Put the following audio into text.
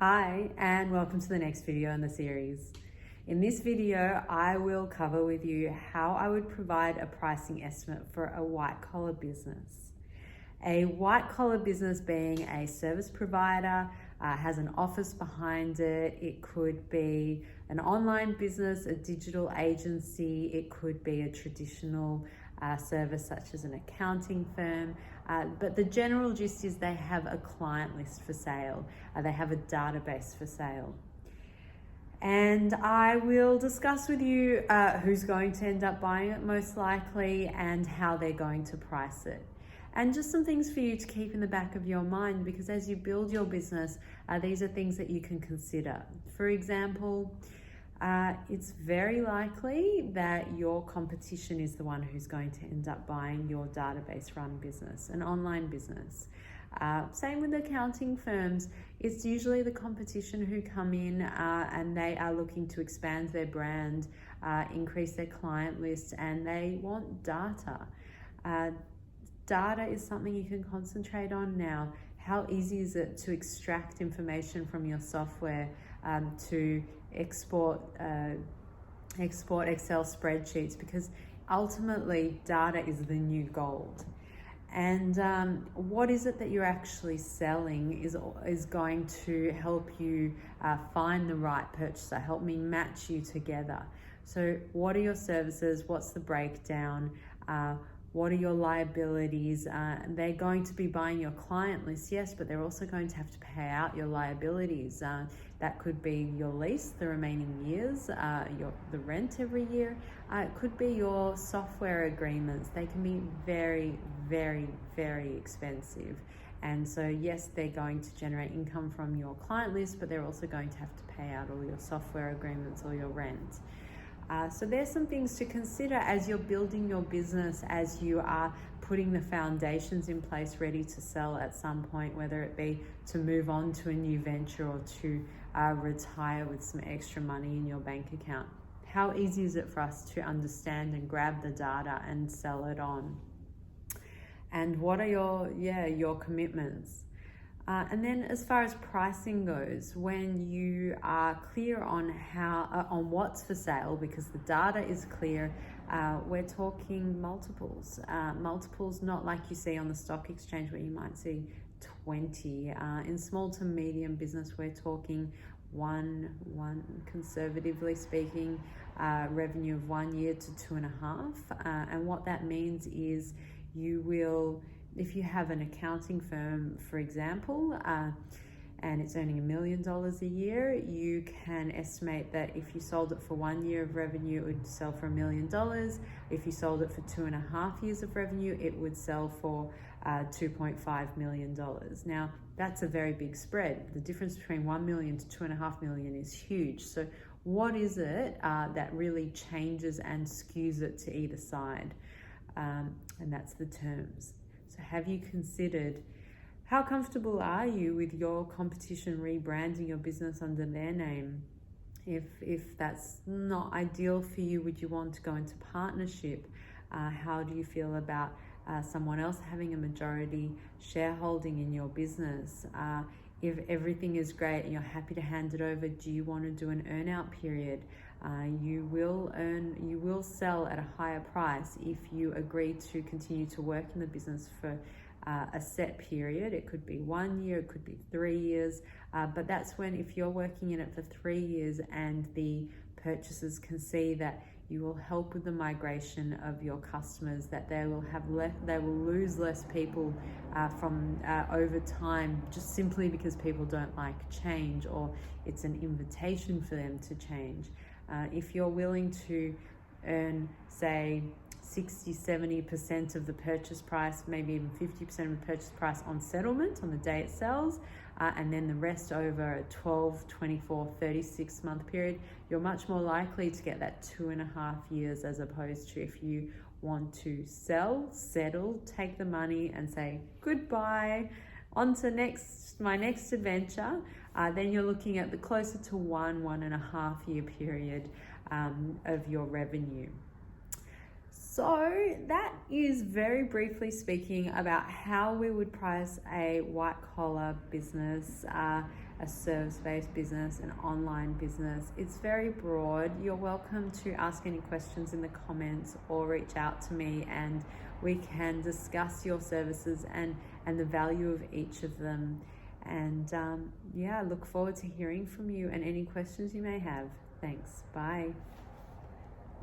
Hi, and welcome to the next video in the series. In this video, I will cover with you how I would provide a pricing estimate for a white collar business. A white collar business being a service provider, has an office behind it. It could be an online business, a digital agency. It could be a traditional service such as an accounting firm. But the general gist is they have a client list for sale. They have a database for sale. And I will discuss with you who's going to end up buying it most likely and how they're going to price it. And just some things for you to keep in the back of your mind, because as you build your business, these are things that you can consider. For example, it's very likely that your competition is the one who's going to end up buying your database run business, an online business. Same with accounting firms. It's usually the competition who come in and they are looking to expand their brand, increase their client list, and they want data. Data is something you can concentrate on now. How easy is it to extract information from your software, to export Excel spreadsheets? Because ultimately data is the new gold. And what is it that you're actually selling is going to help you find the right purchaser, help me match you together. So what are your services? What's the breakdown? What are your liabilities? They're going to be buying your client list, yes, but they're also going to have to pay out your liabilities. That could be your lease, the remaining years, the rent every year. It could be your software agreements. They can be very, very, very expensive. And so, yes, they're going to generate income from your client list, but they're also going to have to pay out all your software agreements or your rent. So there's some things to consider as you're building your business, as you are putting the foundations in place ready to sell at some point, whether it be to move on to a new venture or to retire with some extra money in your bank account. How easy is it for us to understand and grab the data and sell it on? And what are your commitments? And then as far as pricing goes, when you are clear on on what's for sale, because the data is clear, we're talking multiples. Multiples not like you see on the stock exchange where you might see 20. In small to medium business, we're talking one conservatively speaking, revenue of 1 year to 2.5. And what that means is you will, if you have an accounting firm, for example, and it's earning $1 million a year, you can estimate that if you sold it for 1 year of revenue, it would sell for $1 million. If you sold it for 2.5 years of revenue, it would sell for $2.5 million. Now, that's a very big spread. The difference between 1 million to 2.5 million is huge. So what is it that really changes and skews it to either side? And that's the terms. So have you considered, how comfortable are you with your competition rebranding your business under their name? If that's not ideal for you, would you want to go into partnership? How do you feel about someone else having a majority shareholding in your business? If everything is great and you're happy to hand it over, do you want to do an earn-out period? You will sell at a higher price if you agree to continue to work in the business for a set period. It could be 1 year, it could be 3 years, but that's when, if you're working in it for 3 years and the purchasers can see that you will help with the migration of your customers, that they will lose less people from over time, just simply because people don't like change, or it's an invitation for them to change. If you're willing to earn, say, 60-70% of the purchase price, maybe even 50% of the purchase price on settlement on the day it sells, and then the rest over a 12, 24, 36 month period, you're much more likely to get that 2.5 years, as opposed to if you want to sell, settle, take the money and say goodbye, on to my next adventure. Then you're looking at the closer to 1.5 year period of your revenue. So that is very briefly speaking about how we would price a white collar business, a service-based business, an online business. It's very broad. You're welcome to ask any questions in the comments or reach out to me, and we can discuss your services and the value of each of them. And yeah, I look forward to hearing from you and any questions you may have. Thanks. Bye.